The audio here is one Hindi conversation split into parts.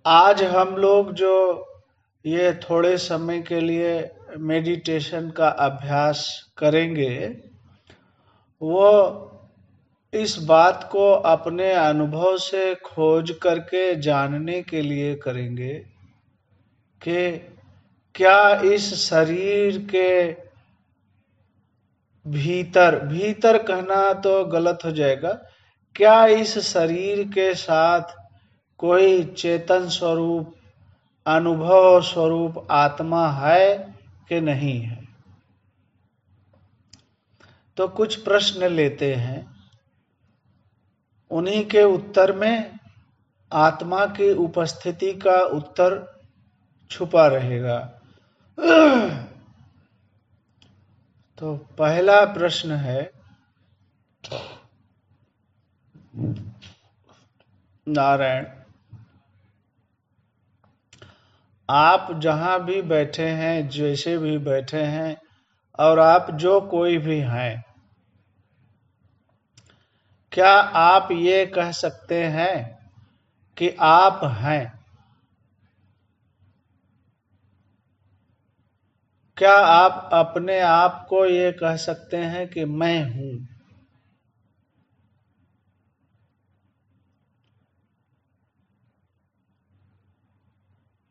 आज हम लोग जो ये थोड़े समय के लिए मेडिटेशन का अभ्यास करेंगे, वो इस बात को अपने अनुभव से खोज करके जानने के लिए करेंगे कि क्या इस शरीर के भीतर, भीतर कहना तो गलत हो जाएगा, क्या इस शरीर के साथ कोई चेतन स्वरूप, अनुभव स्वरूप आत्मा है कि नहीं है। तो कुछ प्रश्न लेते हैं, उन्हीं के उत्तर में आत्मा की उपस्थिति का उत्तर छुपा रहेगा। तो पहला प्रश्न है, नारायण, आप जहां भी बैठे हैं, जैसे भी बैठे हैं, और आप जो कोई भी हैं, क्या आप ये कह सकते हैं कि आप हैं? क्या आप अपने आप को ये कह सकते हैं कि मैं हूं?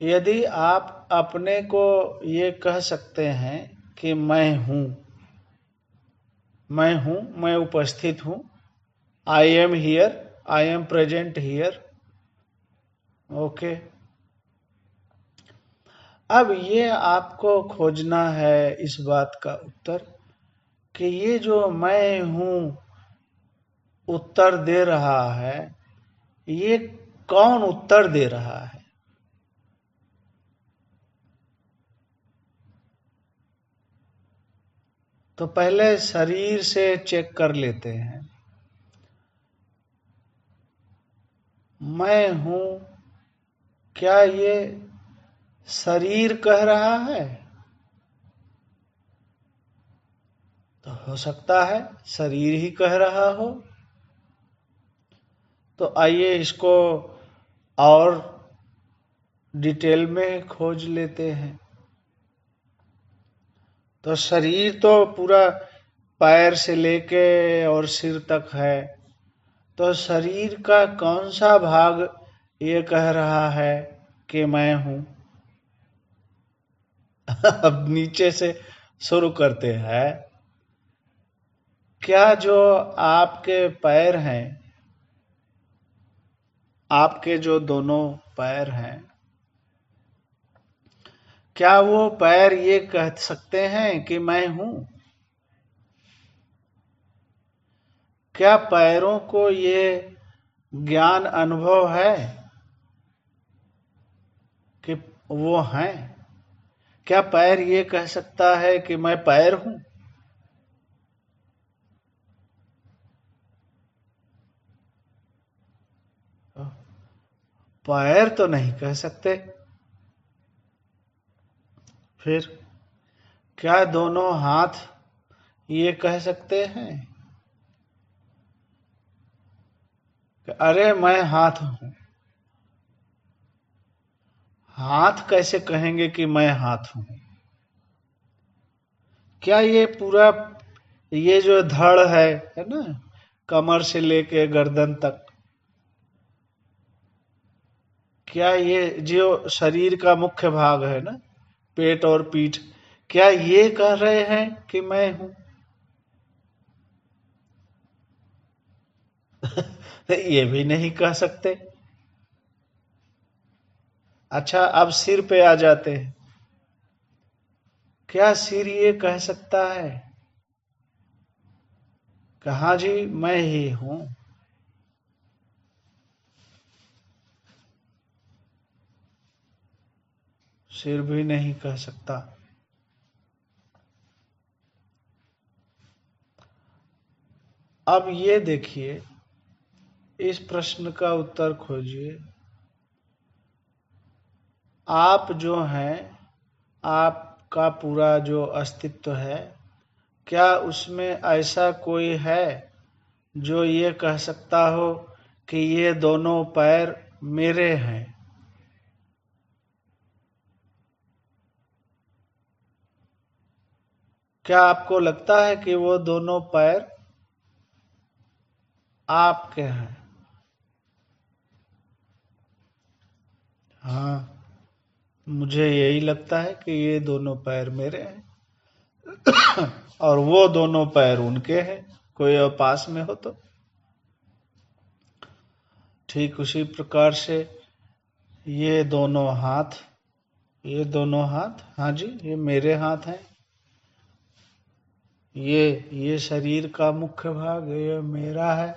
यदि आप अपने को ये कह सकते हैं कि मैं हूं, मैं हूं, मैं उपस्थित हूं, I am here, I am present here, okay. अब ये आपको खोजना है इस बात का उत्तर कि ये जो मैं हूं उत्तर दे रहा है, ये कौन उत्तर दे रहा है? तो पहले शरीर से चेक कर लेते हैं। मैं हूं, क्या ये शरीर कह रहा है? तो हो सकता है शरीर ही कह रहा हो। तो आइए इसको और डिटेल में खोज लेते हैं। तो शरीर तो पूरा पैर से लेके और सिर तक है। तो शरीर का कौन सा भाग ये कह रहा है कि मैं हूं? अब नीचे से शुरू करते हैं। क्या जो आपके पैर हैं, आपके जो दोनों पैर हैं, क्या वो पैर ये कह सकते हैं कि मैं हूं? क्या पैरों को ये ज्ञान अनुभव है कि वो हैं? क्या पैर ये कह सकता है कि मैं पैर हूं? पैर तो नहीं कह सकते। फिर क्या दोनों हाथ ये कह सकते हैं कि अरे मैं हाथ हूं? हाथ कैसे कहेंगे कि मैं हाथ हूं? क्या ये पूरा, ये जो धड़ है ना, कमर से लेके गर्दन तक, क्या ये जो शरीर का मुख्य भाग है ना, पेट और पीठ, क्या ये कह रहे हैं कि मैं हूं? ये भी नहीं कह सकते। अच्छा, अब सिर पे आ जाते हैं। क्या सिर ये कह सकता है कि हाँ जी मैं ही हूं? सिर भी नहीं कह सकता। अब ये देखिए, इस प्रश्न का उत्तर खोजिए। आप जो हैं, आपका पूरा जो अस्तित्व है, क्या उसमें ऐसा कोई है जो ये कह सकता हो कि ये दोनों पैर मेरे हैं? क्या आपको लगता है कि वो दोनों पैर आपके हैं? हाँ, मुझे यही लगता है कि ये दोनों पैर मेरे हैं और वो दोनों पैर उनके हैं, कोई और पास में हो तो। ठीक उसी प्रकार से ये दोनों हाथ, हाँ जी, ये मेरे हाथ हैं। ये शरीर का मुख्य भाग ये मेरा है।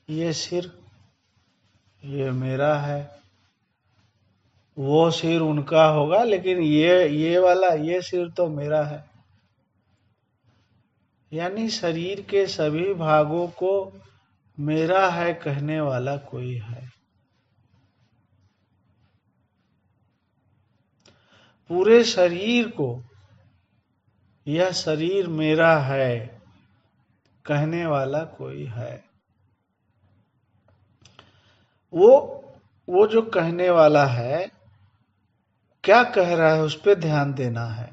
ये सिर, ये मेरा है। वो सिर उनका होगा, लेकिन ये वाला ये सिर तो मेरा है। यानी शरीर के सभी भागों को मेरा है कहने वाला कोई है। पूरे शरीर को यह शरीर मेरा है कहने वाला कोई है। वो जो कहने वाला है क्या कह रहा है, उस पर ध्यान देना है।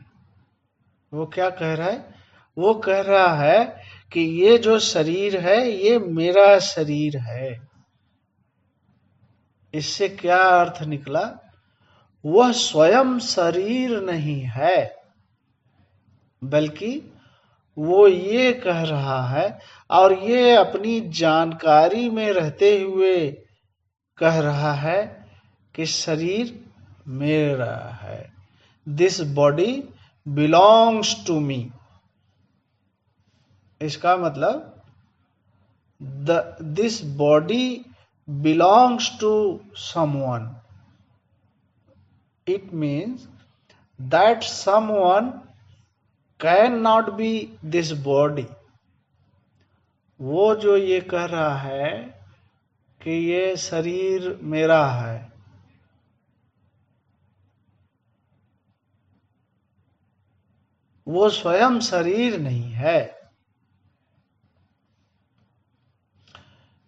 वो क्या कह रहा है? वो कह रहा है कि ये जो शरीर है ये मेरा शरीर है। इससे क्या अर्थ निकला? वह स्वयं शरीर नहीं है, बल्कि वो ये कह रहा है और ये अपनी जानकारी में रहते हुए कह रहा है कि शरीर मेरा है। This body belongs to me. इसका मतलब this body belongs to someone. It means that someone can not be this body. वो जो ये कह रहा है कि ये शरीर मेरा है, वो स्वयं शरीर नहीं है।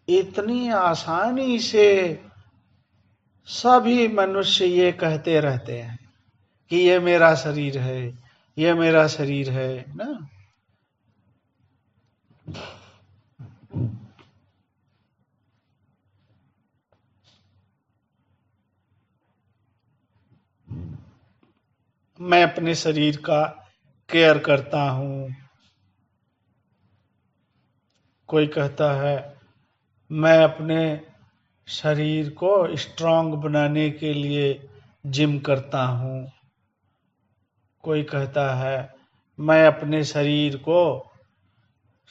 इतनी आसानी से सभी मनुष्य ये कहते रहते हैं कि ये मेरा शरीर है, ये मेरा शरीर है ना। मैं अपने शरीर का केयर करता हूं। कोई कहता है मैं अपने शरीर को स्ट्रांग बनाने के लिए जिम करता हूं। कोई कहता है मैं अपने शरीर को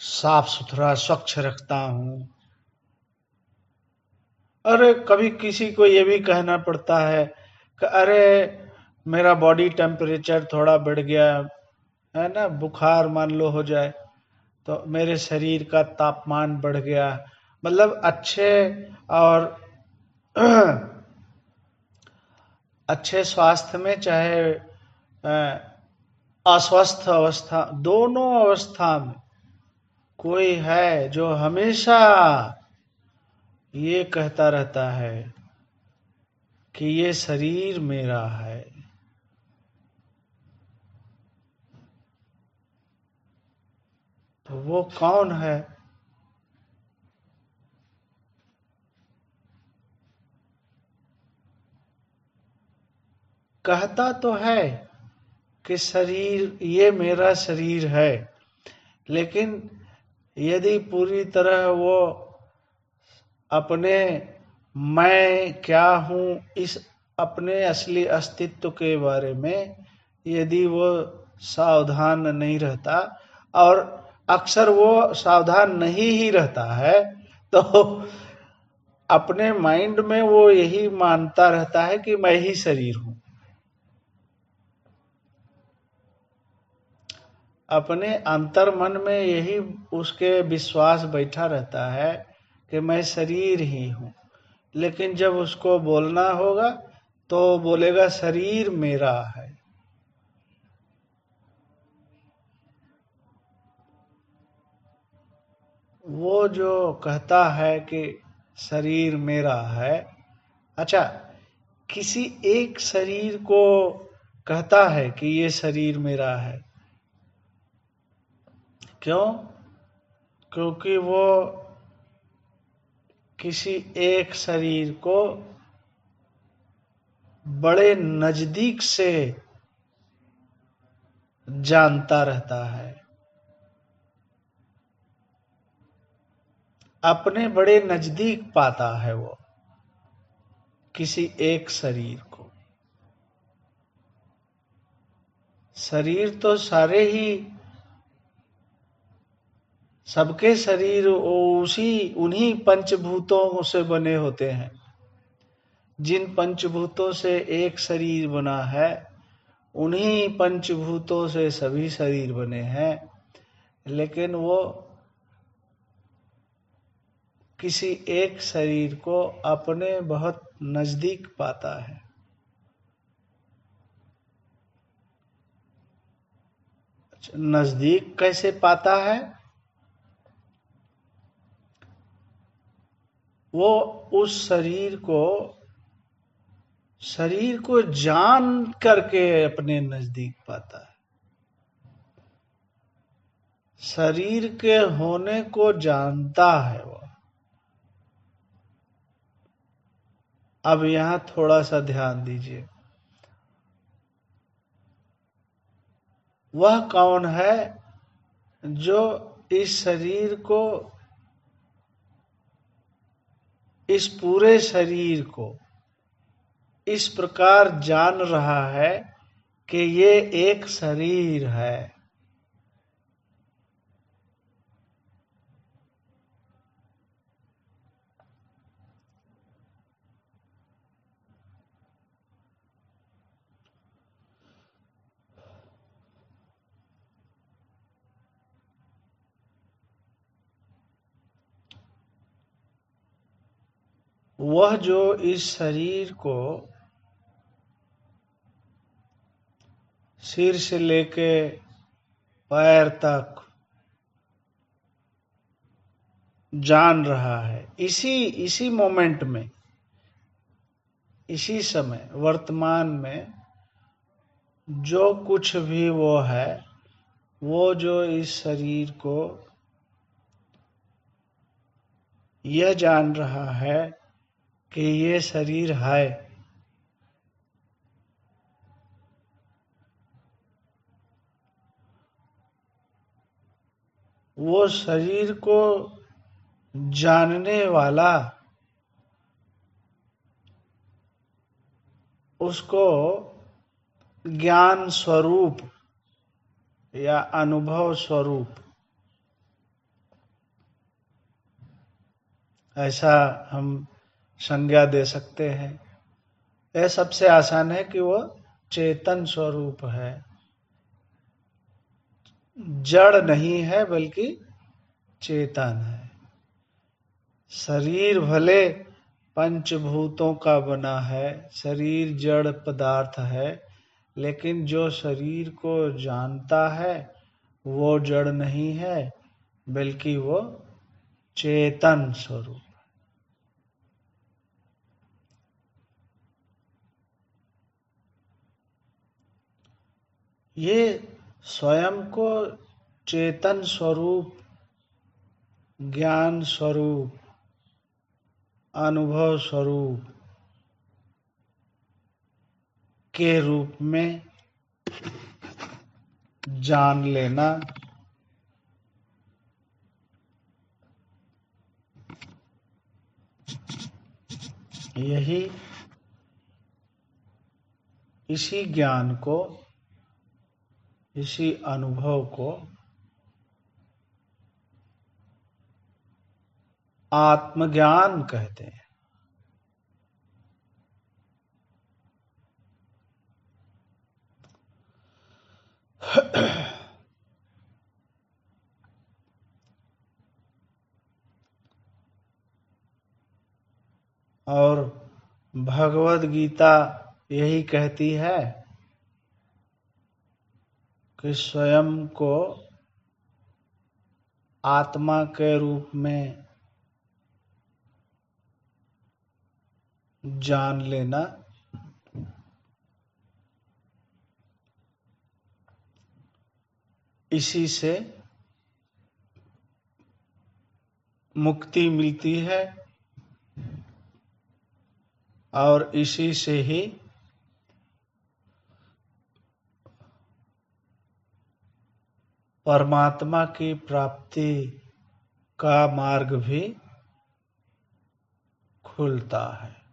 साफ सुथरा स्वच्छ रखता हूं। अरे कभी किसी को ये भी कहना पड़ता है कि अरे मेरा बॉडी टेम्परेचर थोड़ा बढ़ गया है ना, बुखार मान लो हो जाए तो मेरे शरीर का तापमान बढ़ गया। मतलब अच्छे और अच्छे स्वास्थ्य में चाहे अस्वस्थ अवस्था, दोनों अवस्था में कोई है जो हमेशा ये कहता रहता है कि ये शरीर मेरा है। तो वो कौन है? कहता तो है कि शरीर ये मेरा शरीर है, लेकिन यदि पूरी तरह वो अपने मैं क्या हूं इस अपने असली अस्तित्व के बारे में यदि वो सावधान नहीं रहता, और अक्सर वो सावधान नहीं ही रहता है, तो अपने माइंड में वो यही मानता रहता है कि मैं ही शरीर हूं। अपने अंतर मन में यही उसके विश्वास बैठा रहता है कि मैं शरीर ही हूं। लेकिन जब उसको बोलना होगा तो बोलेगा शरीर मेरा है। वो जो कहता है कि शरीर मेरा है, अच्छा, किसी एक शरीर को कहता है कि ये शरीर मेरा है, क्यों? क्योंकि वो किसी एक शरीर को बड़े नजदीक से जानता रहता है, अपने बड़े नजदीक पाता है वो किसी एक शरीर को। शरीर तो सारे ही, सबके शरीर उन्हीं पंचभूतों से बने होते हैं। जिन पंचभूतों से एक शरीर बना है, उन्हीं पंचभूतों से सभी शरीर बने हैं। लेकिन वो किसी एक शरीर को अपने बहुत नजदीक पाता है। नजदीक कैसे पाता है? वो उस शरीर को जान करके अपने नजदीक पाता है। शरीर के होने को जानता है वो। अब यहां थोड़ा सा ध्यान दीजिए। वह कौन है जो इस शरीर को, इस पूरे शरीर को इस प्रकार जान रहा है कि ये एक शरीर है? वह जो इस शरीर को सिर से लेके पैर तक जान रहा है, इसी मोमेंट में, इसी समय वर्तमान में जो कुछ भी वो है, वो जो इस शरीर को यह जान रहा है कि ये शरीर है, वो शरीर को जानने वाला उसको ज्ञान स्वरूप या अनुभव स्वरूप, ऐसा हम संज्ञा दे सकते हैं। यह सबसे आसान है कि वो चेतन स्वरूप है, जड़ नहीं है बल्कि चेतन है। शरीर भले पंचभूतों का बना है, शरीर जड़ पदार्थ है, लेकिन जो शरीर को जानता है वो जड़ नहीं है बल्कि वो चेतन स्वरूप। ये स्वयं को चेतन स्वरूप, ज्ञान स्वरूप, अनुभव स्वरूप के रूप में जान लेना, यही, इसी ज्ञान को, इसी अनुभव को आत्मज्ञान कहते हैं। और भगवद गीता यही कहती है कि स्वयं को आत्मा के रूप में जान लेना इसी से मुक्ति मिलती है और इसी से ही परमात्मा की प्राप्ति का मार्ग भी खुलता है।